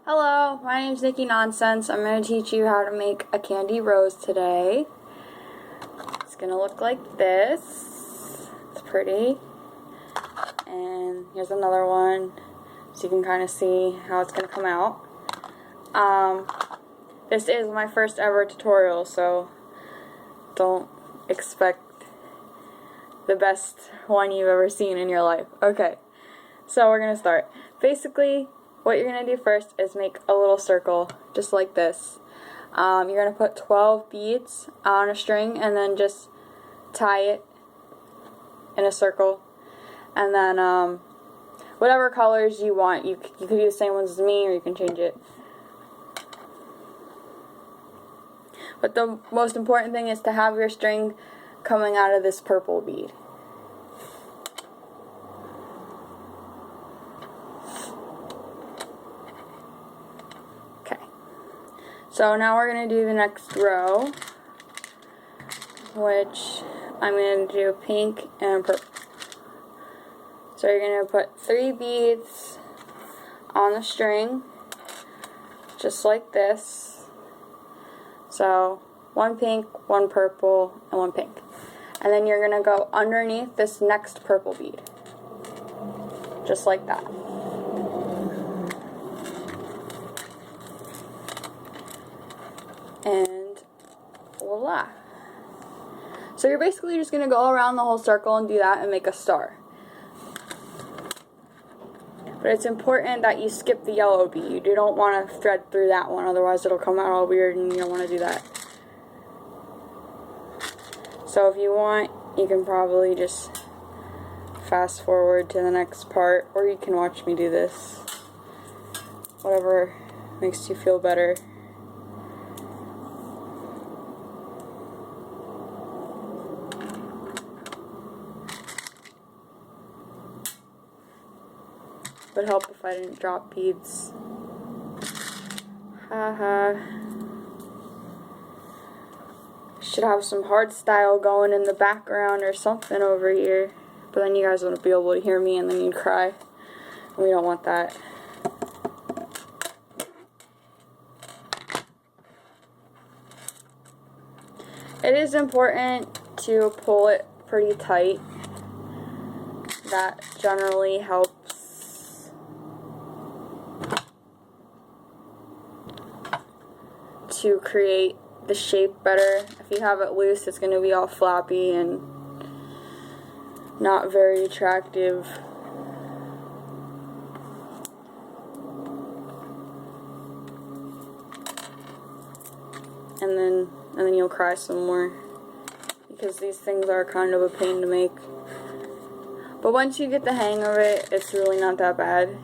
Hello, my name is Nikki Nonsense. I'm going to teach you how to make a Kandi Rose today. It's going to look like this. It's pretty. And here's another one so you can kind of see how it's going to come out. This is my first ever tutorial, so don't expect the best one you've ever seen in your life. Okay, so we're going to start. Basically, what you're going to do first is make a little circle, just like this. You're going to put 12 beads on a string and then just tie it in a circle. And then whatever colors you want, you could do the same ones as me, or you can change it. But the most important thing is to have your string coming out of this purple bead. So now we're going to do the next row, which I'm going to do pink and purple. So you're going to put 3 beads on the string, just like this. So 1 pink, 1 purple, and 1 pink. And then you're going to go underneath this next purple bead, just like that. And voila. So you're basically just going to go around the whole circle and do that and make a star. But it's important that you skip the yellow bead. You don't want to thread through that one, otherwise it'll come out all weird and you don't want to do that. So if you want, you can probably just fast forward to the next part, or you can watch me do this. Whatever makes you feel better. Would help if I didn't drop beads. Haha. Should have some hard style going in the background or something over here. But then you guys wouldn't be able to hear me and then you'd cry. And we don't want that. It is important to pull it pretty tight. That generally helps to create the shape better. If you have it loose, it's going to be all floppy and not very attractive. And then you'll cry some more, because these things are kind of a pain to make. But once you get the hang of it, it's really not that bad.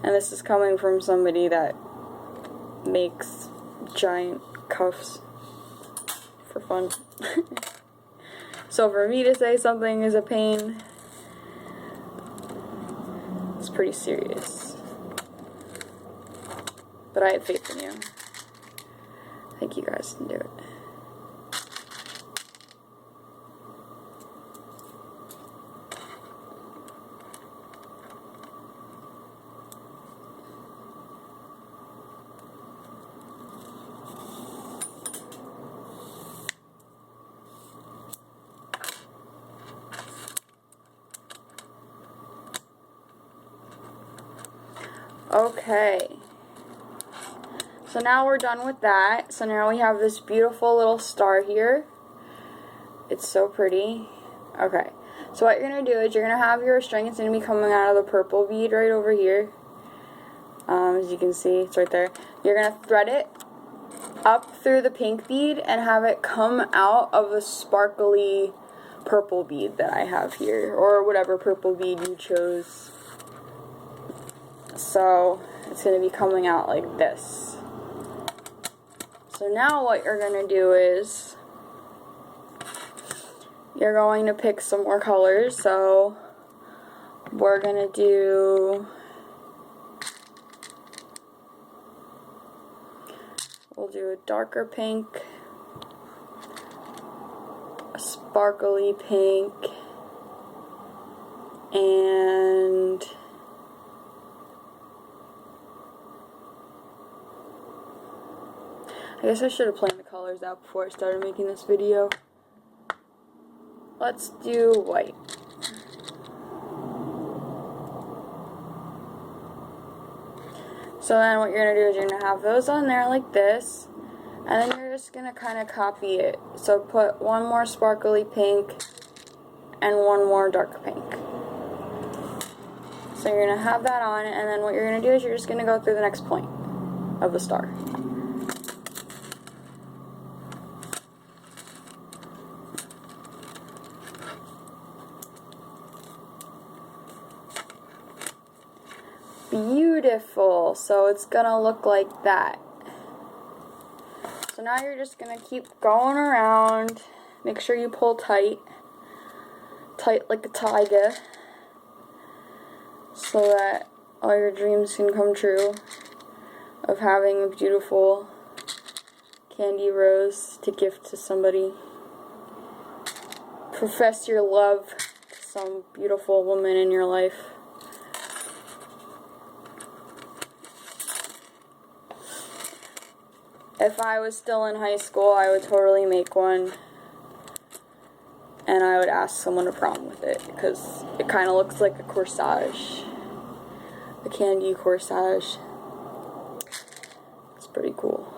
And this is coming from somebody that makes giant cuffs for fun. So for me to say something is a pain, it's pretty serious. But I have faith in you. I think you guys can do it. Okay, so now we're done with that. So now we have this beautiful little star here. It's so pretty. Okay, so what you're going to do is you're going to have your string. It's going to be coming out of the purple bead right over here. As you can see, it's right there. You're going to thread it up through the pink bead and have it come out of the sparkly purple bead that I have here, or whatever purple bead you chose. So it's going to be coming out like this. So now what you're going to do is you're going to pick some more colors. So we're going to do, we'll do a darker pink, a sparkly pink, and I guess I should have planned the colors out before I started making this video. Let's do white. So then what you're going to do is you're going to have those on there like this, and then you're just going to kind of copy it. So put one more sparkly pink and one more dark pink. So you're going to have that on, and then what you're going to do is you're just going to go through the next point of the star. Beautiful. So it's gonna look like that. So now you're just gonna keep going around. Make sure you pull tight like a tiger, so that all your dreams can come true of having a beautiful Kandi Rose to gift to somebody. Profess your love to some beautiful woman in your life. If I was still in high school, I would totally make one, and I would ask someone to prom with it, because it kind of looks like a corsage, a candy corsage. It's pretty cool.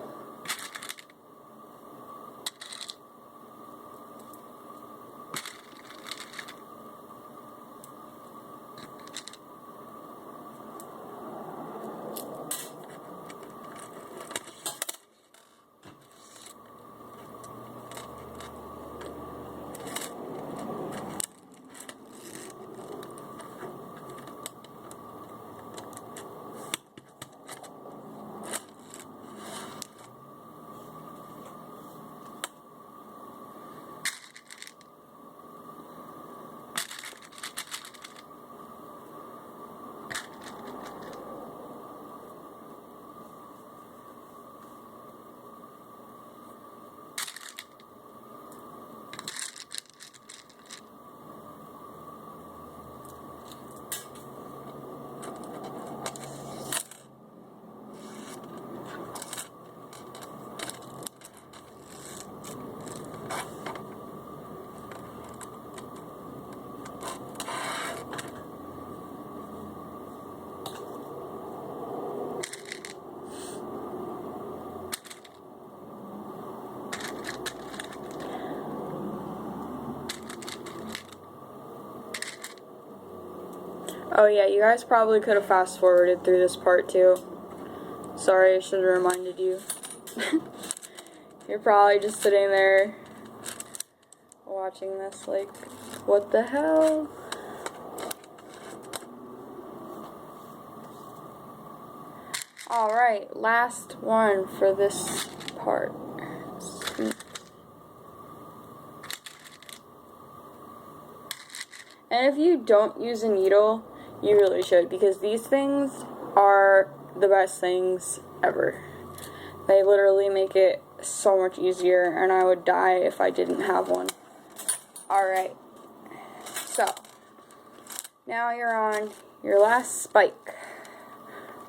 Oh yeah, you guys probably could have fast forwarded through this part too. Sorry, I should have reminded you. You're probably just sitting there watching this like, what the hell? Alright, last one for this part. Sweet. And if you don't use a needle, you really should, because these things are the best things ever. They literally make it so much easier, and I would die if I didn't have one. Alright, so now you're on your last spike,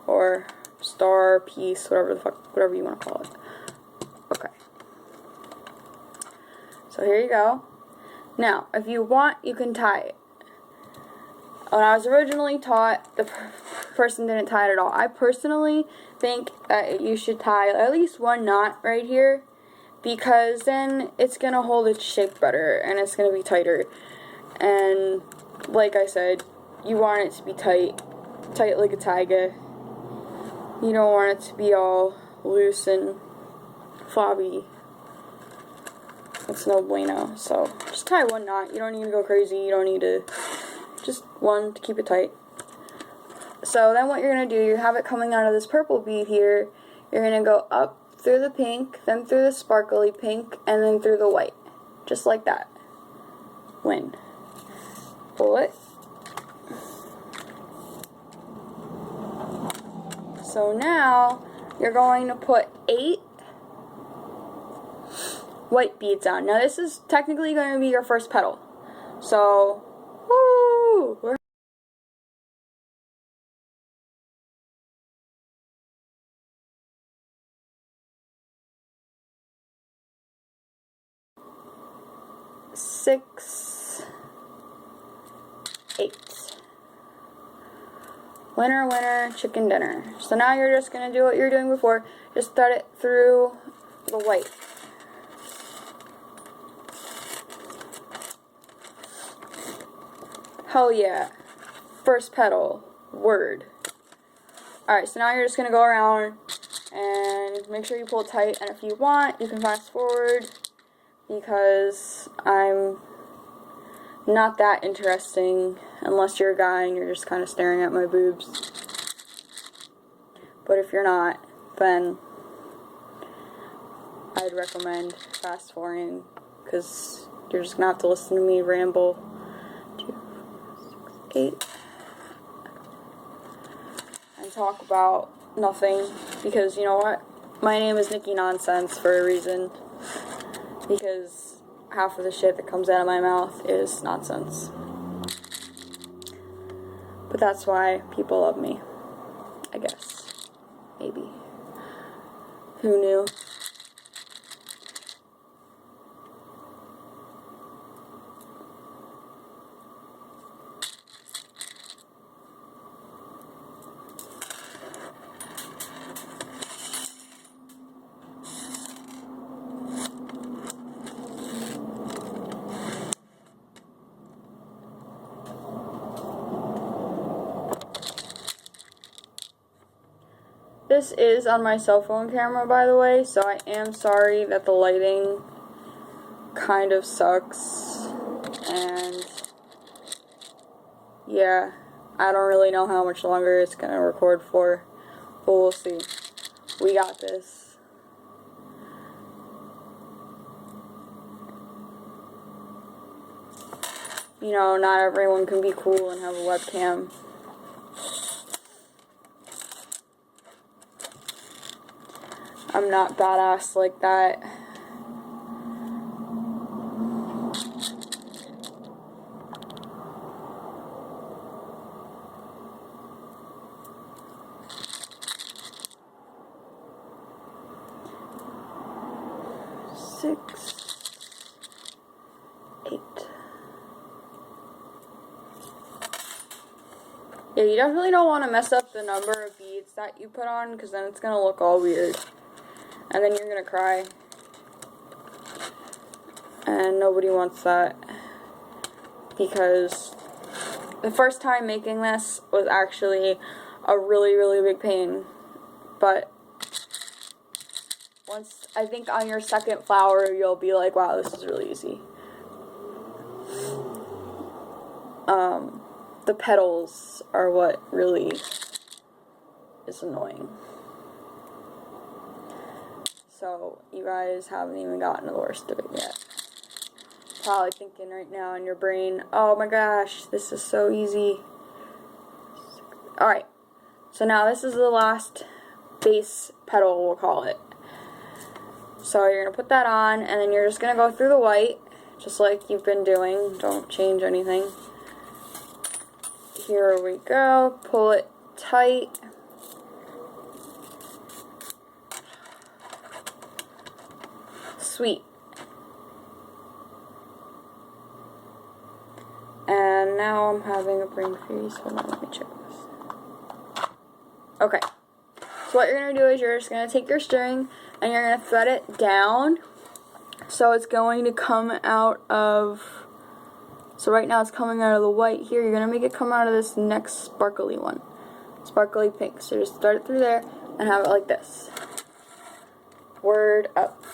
or star, piece, whatever you want to call it. Okay. So here you go. Now, if you want, you can tie it. When I was originally taught, the person didn't tie it at all. I personally think that you should tie at least one knot right here, because then it's going to hold its shape better and it's going to be tighter. And like I said, you want it to be tight like a tiger. You don't want it to be all loose and flabby. It's no bueno. So just tie one knot. You don't need to go crazy. You don't need to, just one to keep it tight. So then what you're going to do, you have it coming out of this purple bead here. You're going to go up through the pink, then through the sparkly pink, and then through the white. Just like that. Win. Pull it. So now you're going to put 8 white beads on. Now this is technically going to be your first petal. So, woo! We're 6, 8. Winner, winner, chicken dinner. So now you're just going to do what you're doing before. Just thread it through the white. Hell yeah. First petal. Word. Alright, so now you're just going to go around and make sure you pull it tight. And if you want, you can fast forward because I'm not that interesting unless you're a guy and you're just kind of staring at my boobs. But if you're not, then I'd recommend fast forwarding because you're just going to have to listen to me ramble. 2, 4, 6, 8. And talk about nothing because you know what? My name is Nikki Nonsense for a reason. Because half of the shit that comes out of my mouth is nonsense. But that's why people love me. I guess. Maybe. Who knew? This is on my cell phone camera, by the way, so I am sorry that the lighting kind of sucks, and yeah, I don't really know how much longer it's going to record for, but we'll see. We got this. You know, not everyone can be cool and have a webcam. I'm not badass like that. Six, 8. Yeah, you definitely don't want to mess up the number of beads that you put on because then it's going to look all weird. And then you're going to cry. And nobody wants that. Because the first time making this was actually a really, really big pain. But once, I think on your second flower, you'll be like, wow, this is really easy. The petals are what really is annoying. So, you guys haven't even gotten to the worst of it yet. Probably thinking right now in your brain, oh my gosh, this is so easy. Alright, so now this is the last base petal, we'll call it. So you're going to put that on, and then you're just going to go through the white, just like you've been doing. Don't change anything. Here we go. Pull it tight. Sweet. And now I'm having a brain freeze. Hold on, let me check this. Okay. So what you're going to do is you're just going to take your string and you're going to thread it down. So it's going to come out of, so right now it's coming out of the white here. You're going to make it come out of this next sparkly one. Sparkly pink. So just thread it through there and have it like this. Word up.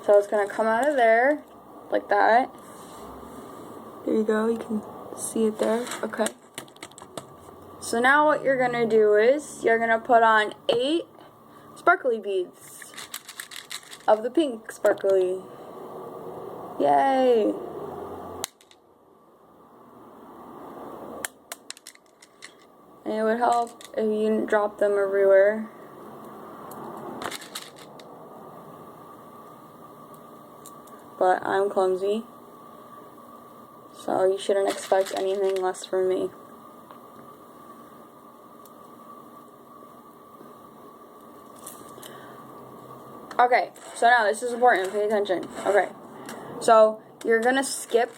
So it's going to come out of there like that. There you go. You can see it there. Okay. So now what you're going to do is you're going to put on 8 sparkly beads of the pink sparkly. Yay! And it would help if you didn't drop them everywhere. But I'm clumsy, so you shouldn't expect anything less from me. Okay, so now this is important. Pay attention. Okay, so you're gonna skip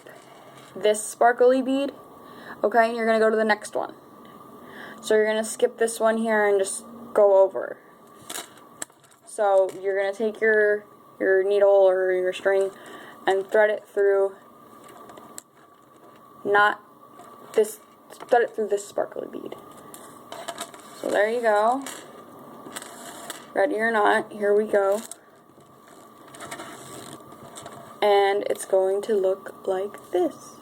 this sparkly bead, okay, and you're gonna go to the next one. So you're gonna skip this one here and just go over. So you're gonna take your needle or your string and thread it through thread it through this sparkly bead. So there you go. Ready or not, here we go. And it's going to look like this.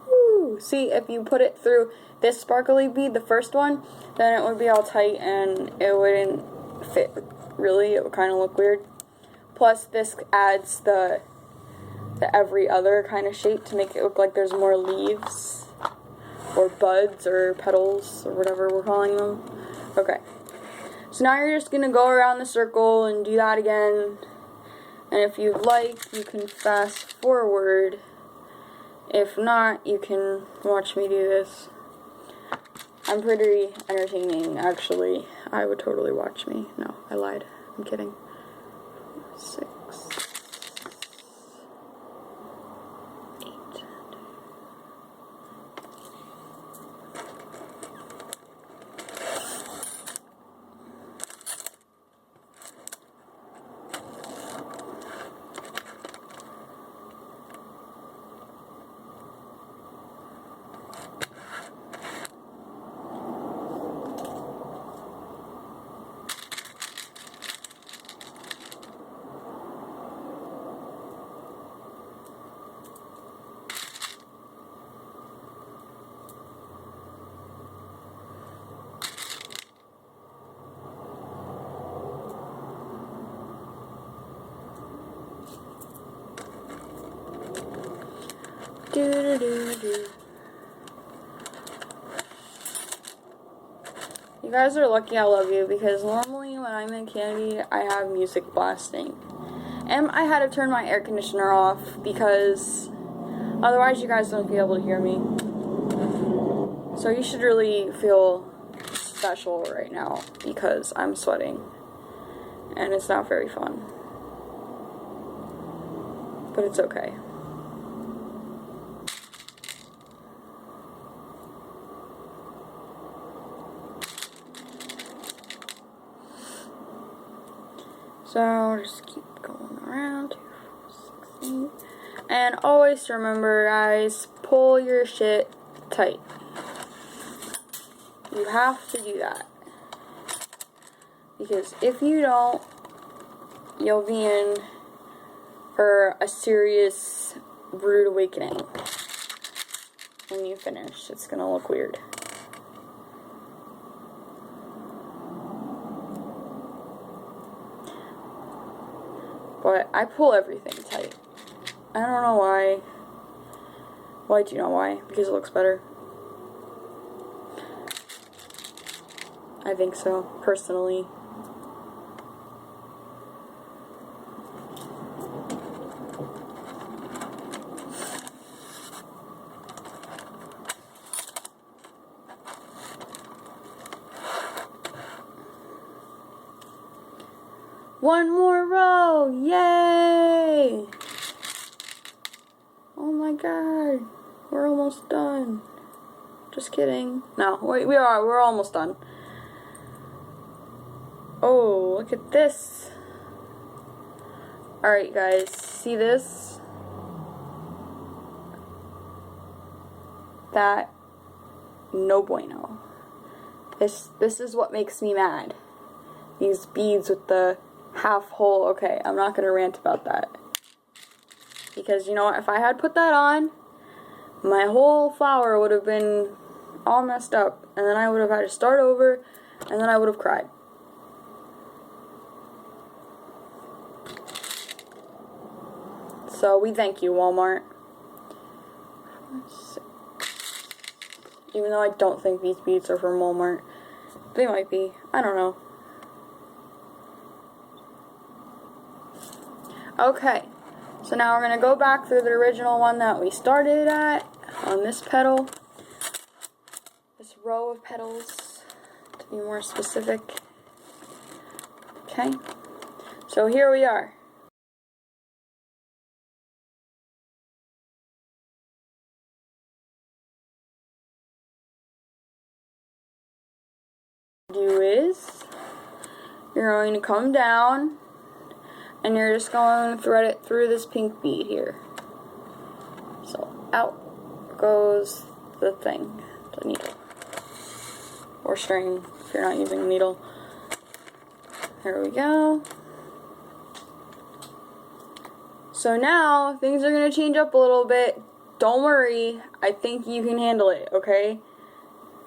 Woo! See, if you put it through this sparkly bead, the first one, then it would be all tight and it wouldn't fit really. It would kind of look weird. Plus, this adds the every other kind of shape to make it look like there's more leaves or buds or petals or whatever we're calling them. Okay. So now you're just going to go around the circle and do that again. And if you like, you can fast forward. If not, you can watch me do this. I'm pretty entertaining, actually. I would totally watch me. No, I lied. I'm kidding. 6, 8. Do-do-do-do. You guys are lucky I love you, because normally when I'm in Kandi, I have music blasting. And I had to turn my air conditioner off because otherwise you guys don't be able to hear me. So you should really feel special right now because I'm sweating. And it's not very fun. But it's okay. So just keep going around. 2, 4, 6, 8. And always remember, guys, pull your shit tight. You have to do that. Because if you don't, you'll be in for a serious rude awakening. When you finish, it's gonna look weird. But I pull everything tight. I don't know why. Well, I do know why. Because it looks better. I think so, personally. One more row! Yay! Oh my god. We're almost done. Just kidding. No, we're almost done. Oh, look at this. Alright guys, see this? That, no bueno. This is what makes me mad. These beads with the half hole. Okay, I'm not gonna rant about that. Because you know what, if I had put that on, my whole flower would have been all messed up. And then I would have had to start over, and then I would have cried. So we thank you, Walmart. Even though I don't think these beads are from Walmart. They might be. I don't know. Okay. So now we're going to go back through the original one that we started at on this petal. This row of petals, to be more specific. Okay. So here we are. Do is you're going to come down and you're just going to thread it through this pink bead here. So out goes the thing, the needle or string if you're not using a needle. There we go. So now things are going to change up a little bit. Don't worry, I think you can handle it, okay?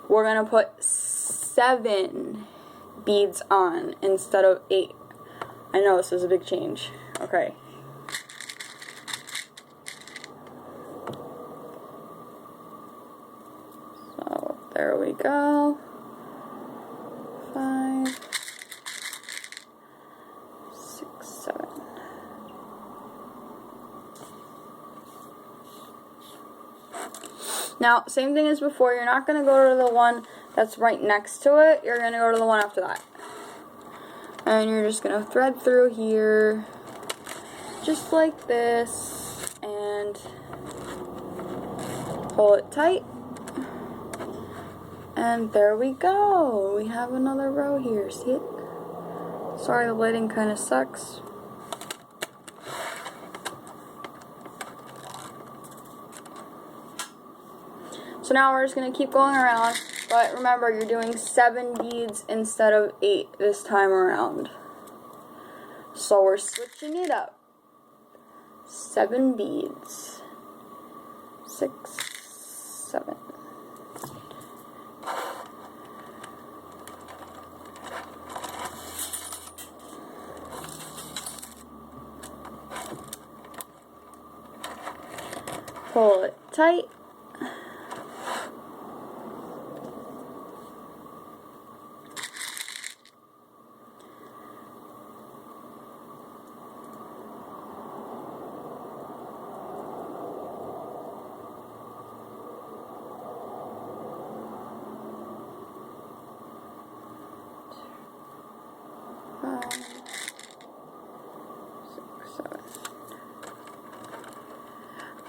We're going to put 7 beads on instead of 8. I know this is a big change. Okay. So there we go. 5, 6, 7. Now, same thing as before, you're not going to go to the one that's right next to it, you're going to go to the one after that. And you're just going to thread through here, just like this, and pull it tight. And there we go. We have another row here, see it? Sorry, the lighting kind of sucks. So now we're just going to keep going around, but remember you're doing 7 beads instead of 8 this time around. So we're switching it up. 7 beads. 6, 7. Pull it tight.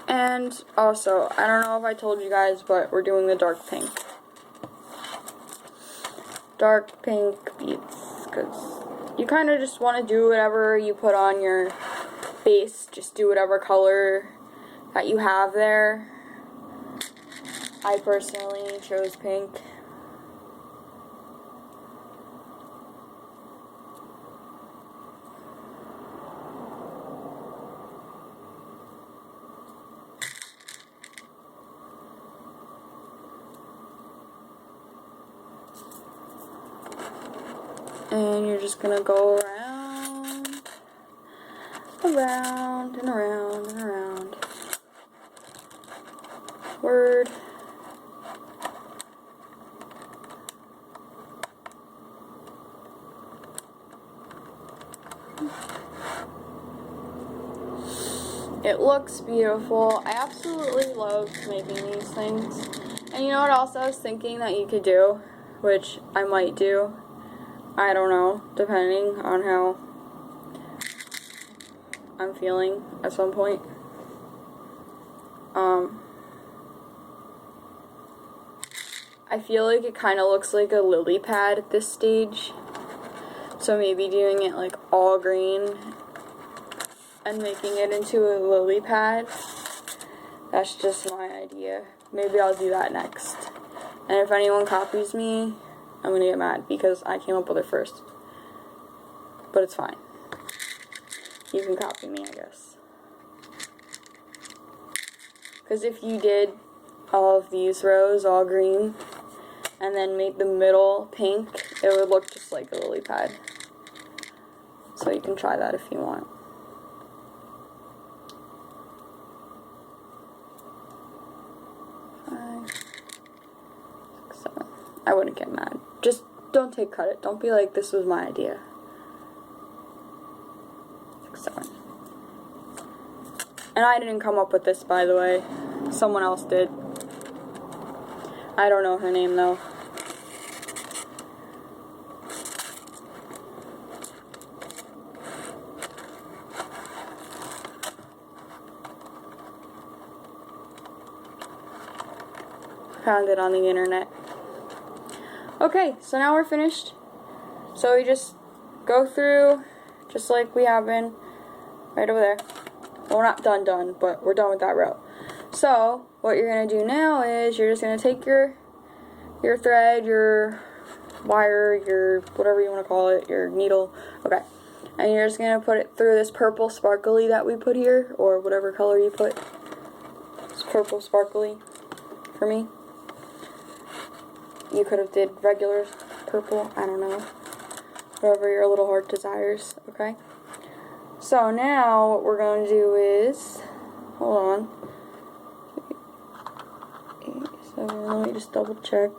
And also, I don't know if I told you guys, but we're doing the dark pink. Dark pink beads, because you kind of just want to do whatever you put on your base. Just do whatever color that you have there. I personally chose pink. And you're just gonna go around, around, and around, and around. Word. It looks beautiful. I absolutely love making these things. And you know what else I was thinking that you could do, which I might do? I don't know, depending on how I'm feeling at some point. I feel like it kind of looks like a lily pad at this stage. So maybe doing it like all green and making it into a lily pad. That's just my idea. Maybe I'll do that next. And if anyone copies me, I'm gonna get mad because I came up with it first. But it's fine. You can copy me, I guess. Because if you did all of these rows all green and then made the middle pink, it would look just like a lily pad. So you can try that if you want. I wouldn't get mad. Just don't take credit. Don't be like, this was my idea. 6, 7. And I didn't come up with this, by the way. Someone else did. I don't know her name, though. found it on the internet. Okay, so now we're finished. So we just go through, just like we have been, right over there. Well, we're not done, but we're done with that row. So, what you're going to do now is you're just going to take your thread, your wire, your whatever you want to call it, your needle, okay, and you're just going to put it through this purple sparkly that we put here, or whatever color you put. It's purple sparkly for me. You could have did regular purple, I don't know, whatever your little heart desires, okay? So now what we're going to do is, hold on, so let me just double check.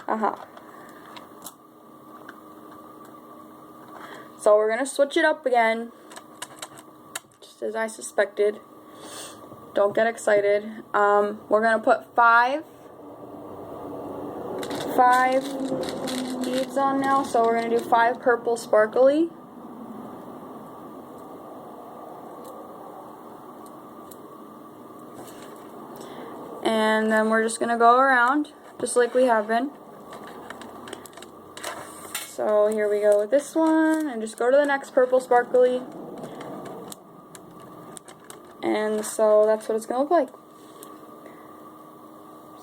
Aha. So we're going to switch it up again, just as I suspected. Don't get excited. We're going to put five beads on now, so we're going to do 5 purple sparkly. And then we're just going to go around, just like we have been. So here we go with this one, and just go to the next purple sparkly. And so that's what it's going to look like.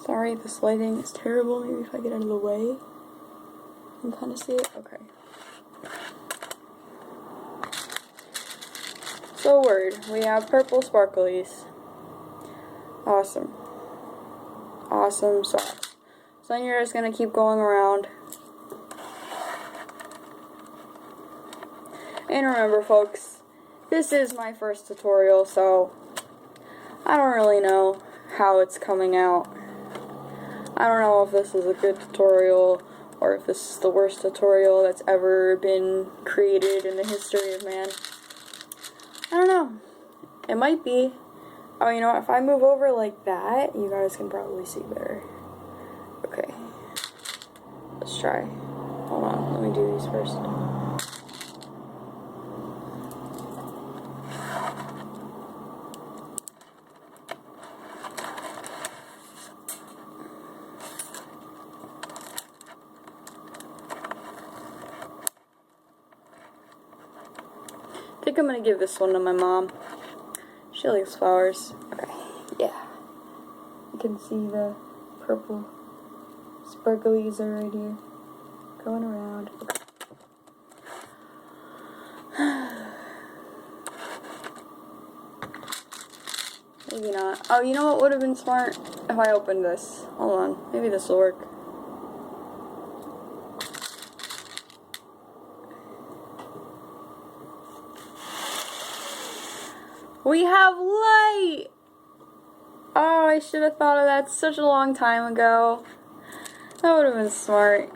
Sorry, this lighting is terrible. Maybe if I get out of the way, you can kind of see it. Okay. So word, we have purple sparklies. Awesome. Awesome sauce. So then you're just going to keep going around. And remember, folks, this is my first tutorial, so I don't really know how it's coming out. I don't know if this is a good tutorial or if this is the worst tutorial that's ever been created in the history of man. I don't know. It might be. Oh, you know what? If I move over like that, you guys can probably see better. Okay. Let's try. Hold on. Let me do these first. I think I'm going to give this one to my mom. She likes flowers. Okay, yeah. You can see the purple sparklies are right here. Going around. Maybe not. Oh, you know what would have been smart? If I opened this. Hold on. Maybe this will work. We have light! Oh, I should have thought of that such a long time ago. That would have been smart.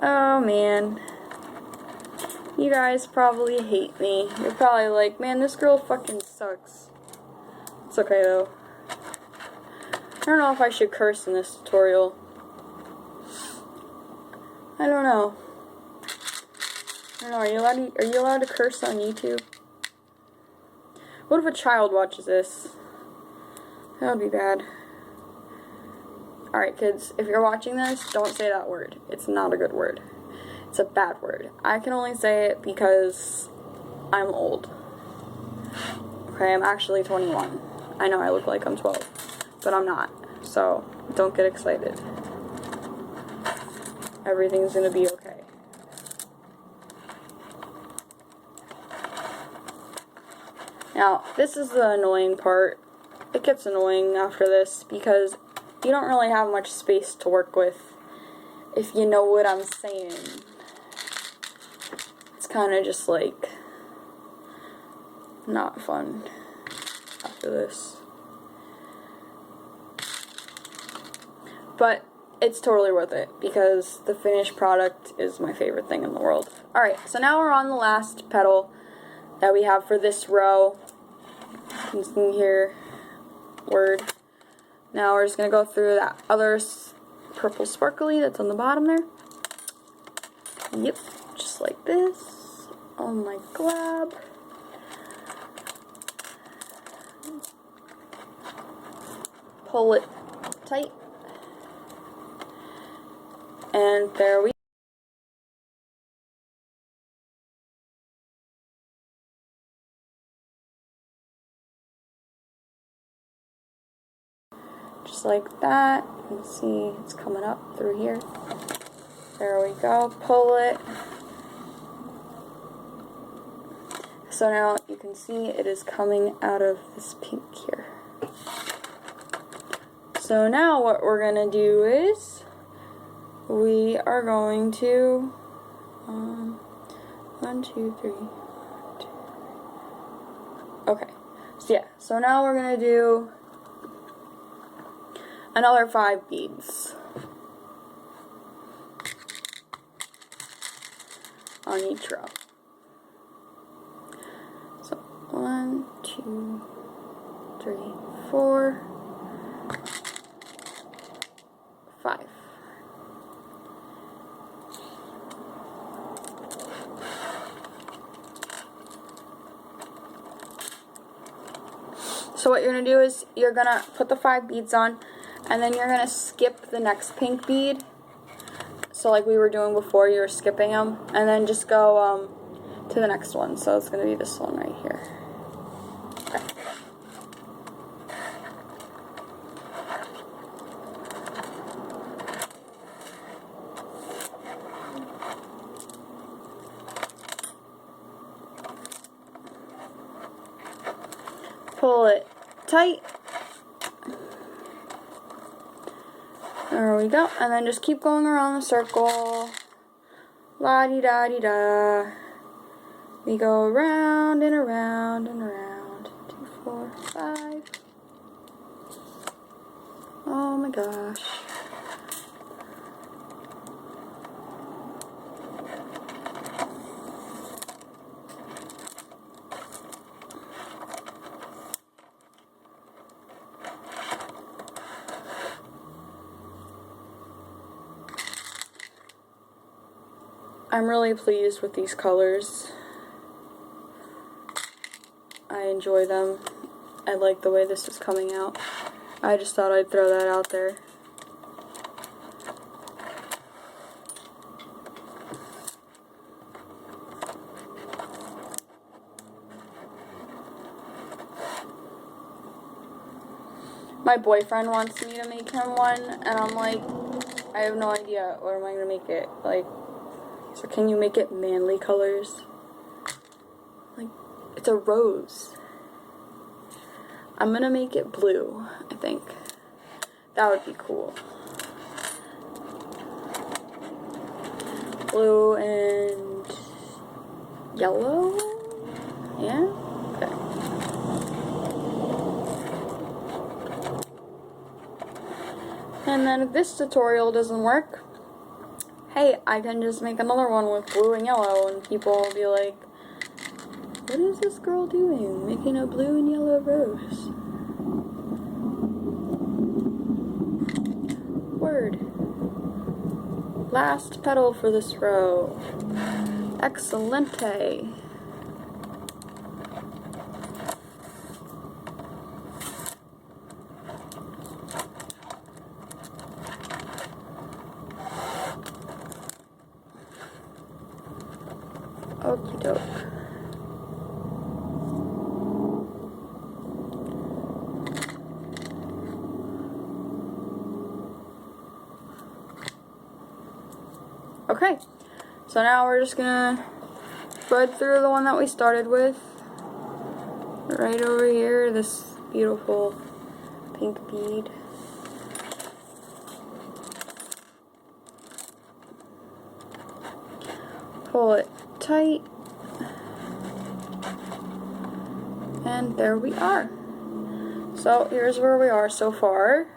Oh, man. You guys probably hate me. You're probably like, man, this girl fucking sucks. It's okay, though. I don't know if I should curse in this tutorial. I don't know. I don't know, are you allowed to curse on YouTube? What if a child watches this? That would be bad. Alright, kids, if you're watching this, don't say that word. It's not a good word. It's a bad word. I can only say it because I'm old. Okay, I'm actually 21. I know I look like I'm 12, but I'm not. So, don't get excited. Everything's gonna be okay. Now, this is the annoying part. It gets annoying after this because you don't really have much space to work with, if you know what I'm saying. It's kind of just like not fun after this. But it's totally worth it because the finished product is my favorite thing in the world. Alright, so now we're on the last petal that we have for this row. You can hear word. Now we're just going to go through that other purple sparkly that's on the bottom there. Yep, just like this. Oh my glab. Pull it tight. And there we just like that. You can see it's coming up through here. There we go. Pull it. So now you can see it is coming out of this pink here. So now what we're going to do is we are going to 1, 2, 3. Okay. So yeah. So now we're going to do another 5 beads on each row. So 1, 2, 3, 4, 5. So what you're going to do is you're going to put the 5 beads on, and then you're going to skip the next pink bead. So like we were doing before, you were skipping them, and then just go to the next one. So it's going to be this one right here. Okay. Pull it tight. There we go. And then just keep going around the circle. La-di-da-di-da. We go around and around and around. 2, 4, 5. Oh my gosh. I'm really pleased with these colors. I enjoy them. I like the way this is coming out. I just thought I'd throw that out there. My boyfriend wants me to make him one, and I'm like, I have no idea. What am I going to make it? Like, so can you make it manly colors? Like, it's a rose. I'm gonna make it blue, I think. That would be cool. Blue and yellow? Yeah? Okay. And then if this tutorial doesn't work, hey, I can just make another one with blue and yellow, and people will be like, what is this girl doing? Making a blue and yellow rose. Word. Last petal for this row. Excelente. Okie doke. Okay, so now we're just gonna thread through the one that we started with. Right over here, this beautiful pink bead. Pull it tight. And there we are. So here's where we are so far.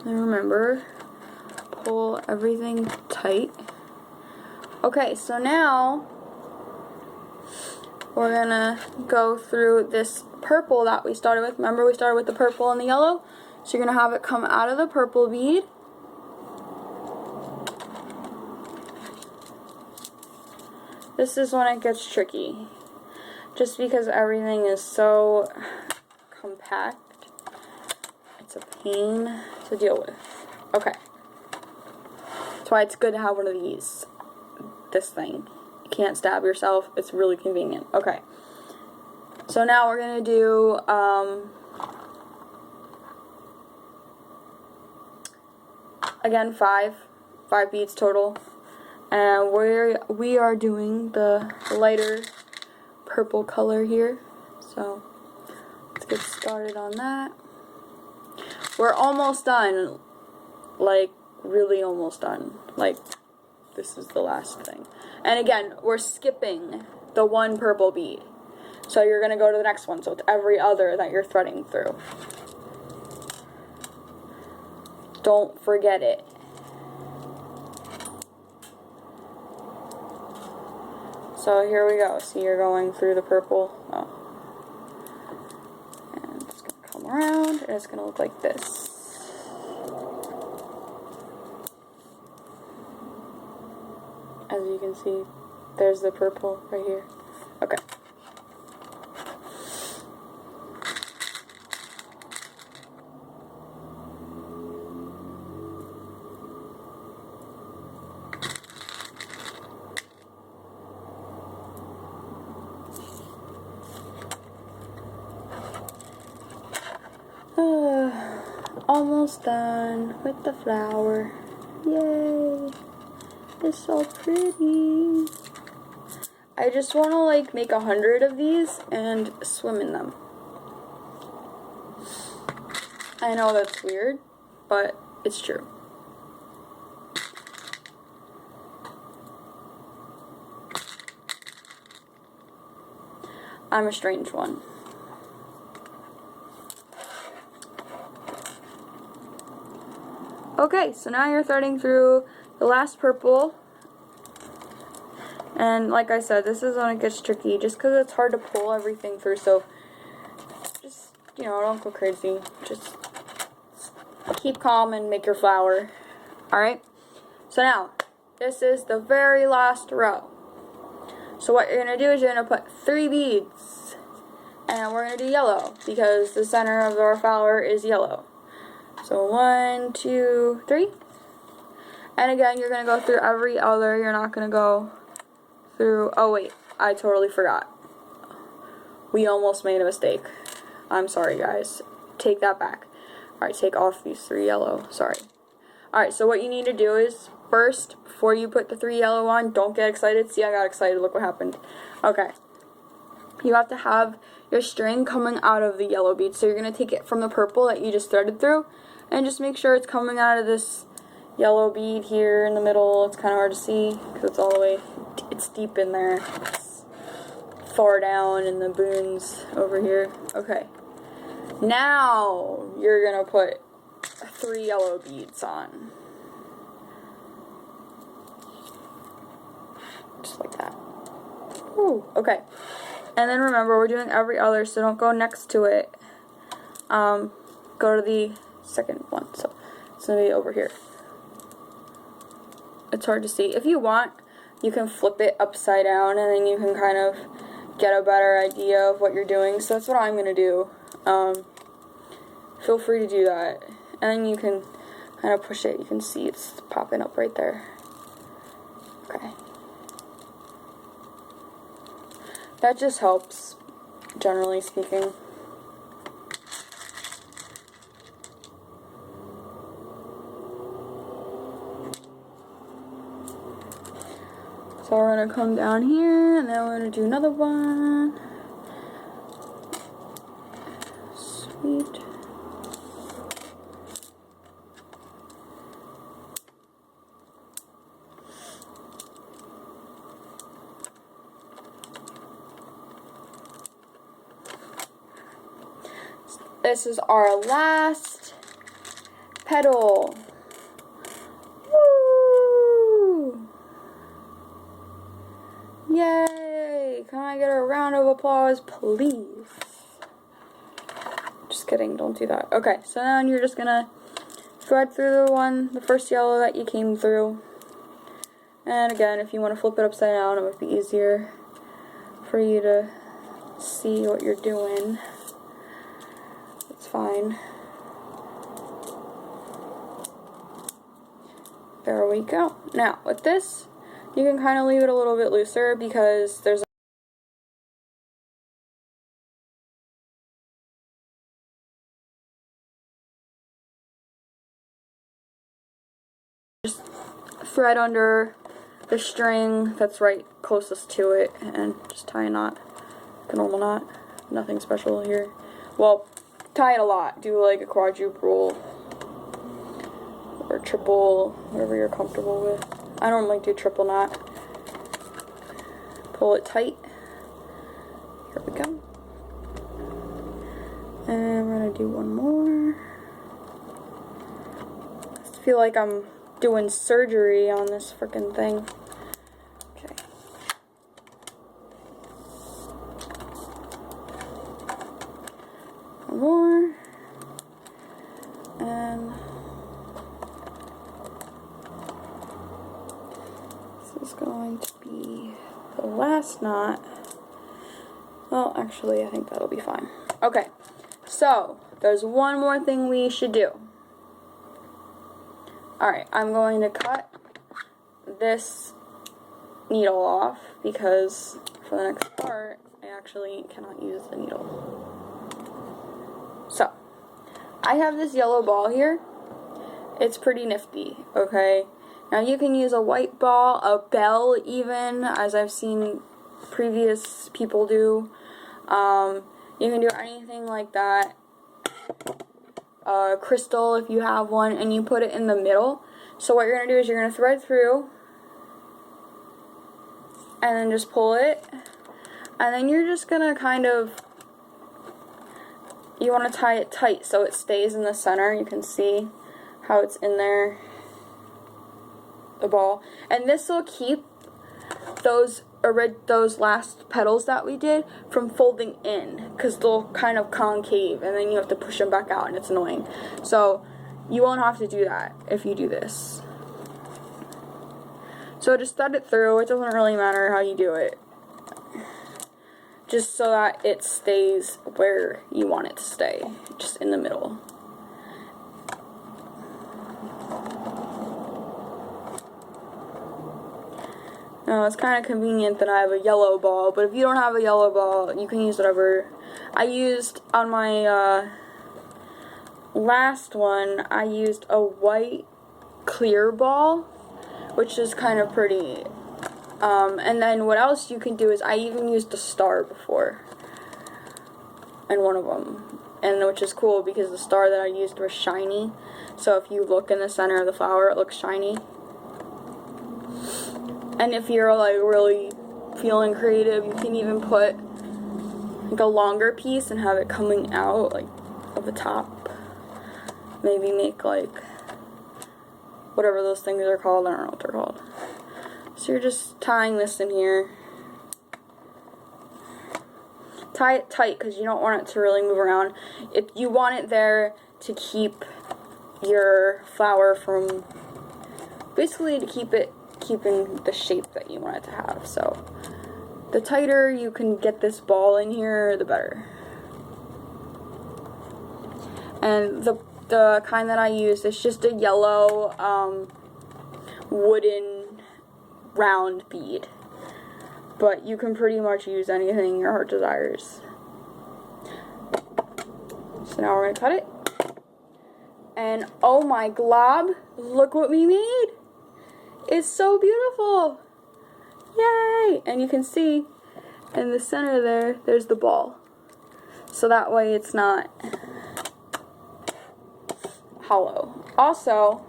And remember, pull everything tight. Okay, so now we're gonna go through this purple that we started with. Remember, we started with the purple and the yellow? So you're gonna have it come out of the purple bead. this is when it gets tricky. Just because everything is so compact, it's a pain to deal with. Okay. That's why it's good to have one of these. This thing. You can't stab yourself. It's really convenient. Okay. So now we're going to do, again, five beads total. And we are doing the lighter purple color here. So let's get started on that. We're almost done. Like, really almost done. Like, this is the last thing. And again, we're skipping the one purple bead. So you're going to go to the next one. So it's every other that you're threading through. Don't forget it. So here we go. See, you're going through the purple. Oh. And it's going to come around, and it's going to look like this. As you can see, there's the purple right here. Okay. Almost done with the flower. Yay! It's so pretty. I just want to like make 100 of these and swim in them. I know that's weird, but it's true. I'm a strange one. Okay, so now you're threading through the last purple. And like I said, this is when it gets tricky, just because it's hard to pull everything through. So just, you know, don't go crazy. Just keep calm and make your flower. Alright? So now, this is the very last row. So what you're going to do is you're going to put 3 beads. And we're going to do yellow, because the center of our flower is yellow. So 1, 2, 3. And again, you're going to go through every other. You're not going to go through... Oh, wait. I totally forgot. We almost made a mistake. I'm sorry, guys. Take that back. Alright, take off these 3 yellow. Sorry. Alright, so what you need to do is, first, before you put the 3 yellow on, don't get excited. See, I got excited. Look what happened. Okay. You have to have your string coming out of the yellow bead. So you're going to take it from the purple that you just threaded through, and just make sure it's coming out of this yellow bead here in the middle. It's kind of hard to see because it's all the way, it's deep in there. It's far down in the boons over here. Okay. Now you're going to put 3 yellow beads on. Just like that. Ooh, okay. And then remember, we're doing every other, so don't go next to it. Go to the second one. So it's going to be over here. It's hard to see. If you want, you can flip it upside down, and then you can kind of get a better idea of what you're doing. So that's what I'm going to do. Feel free to do that. And then you can kind of push it. You can see it's popping up right there. Okay. That just helps, generally speaking. So we're going to come down here, and then we're going to do another one. Sweet. This is our last petal. Woo! Yay! Can I get a round of applause, please? Just kidding, don't do that. Okay, so now you're just gonna thread through the first yellow that you came through. And again, if you want to flip it upside down, it would be easier for you to see what you're doing. It's fine. There we go. Now, with this, you can kind of leave it a little bit looser because there's just thread under the string that's right closest to it and just tie a knot, like a normal knot. Nothing special here. Well, tie it a lot. Do like a quadruple or triple, whatever you're comfortable with. I normally do triple knot. Pull it tight. Here we go. And we're gonna do one more. I feel like I'm doing surgery on this freaking thing. Okay. One more. And this is going to be the last knot. Well, actually, I think that'll be fine. Okay, so there's one more thing we should do. Alright, I'm going to cut this needle off because for the next part, I actually cannot use the needle. So, I have this yellow ball here. It's pretty nifty, okay? Now you can use a white ball, a bell even, as I've seen previous people do. You can do anything like that. Crystal if you have one, and you put it in the middle. So what you're going to do is you're going to thread through and then just pull it, and then you're just going to kind of, you want to tie it tight so it stays in the center. You can see how it's in there, the ball, and this will keep those last petals that we did from folding in, because they'll kind of concave and then you have to push them back out and it's annoying. So you won't have to do that if you do this. So just thread it through. It doesn't really matter how you do it, just so that it stays where you want it to stay, just in the middle. Now, it's kind of convenient that I have a yellow ball, but if you don't have a yellow ball, you can use whatever. I used, on my last one, I used a white clear ball, which is kind of pretty. And then what else you can do is, I even used a star before in one of them, and which is cool because the star that I used was shiny. So if you look in the center of the flower, it looks shiny. And if you're like really feeling creative, you can even put like a longer piece and have it coming out like of the top. Maybe make like whatever those things are called. I don't know what they're called. So you're just tying this in here. Tie it tight because you don't want it to really move around. You want it there to keep your flower from, basically to keeping the shape that you want it to have. So the tighter you can get this ball in here, the better. And the kind that I used is just a yellow wooden round bead, but you can pretty much use anything your heart desires. So now we're gonna cut it, and oh my glob, look what we made. It's so beautiful! Yay! And you can see in the center there's the ball. So that way it's not hollow. Also,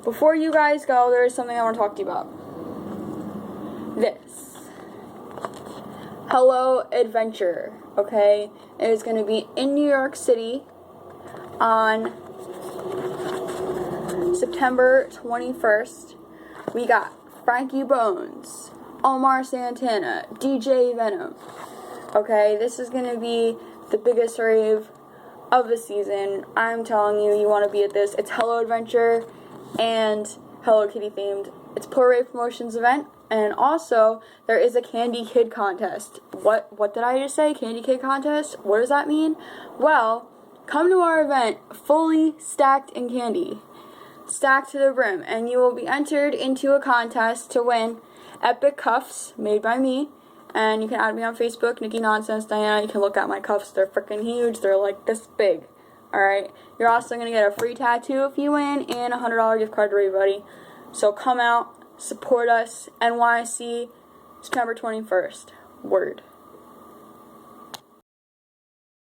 before you guys go, there's something I want to talk to you about. This. Hello Adventure, okay? It is going to be in New York City on September 21st. We got Frankie Bones, Omar Santana, DJ Venom. Okay, this is going to be the biggest rave of the season. I'm telling you, you want to be at this. It's Hello Adventure and Hello Kitty themed. It's Poor Promotions event. And also, there is a Candy Kid contest. What did I just say? Candy Kid contest? What does that mean? Well, come to our event fully stacked in candy. Stacked to the brim. And you will be entered into a contest to win epic cuffs made by me. And you can add me on Facebook, Nikki Nonsense Diana. You can look at my cuffs. They're freaking huge. They're like this big. Alright? You're also going to get a free tattoo if you win and a $100 gift card to everybody. So come out. Support us, NYC, September 21st. Word.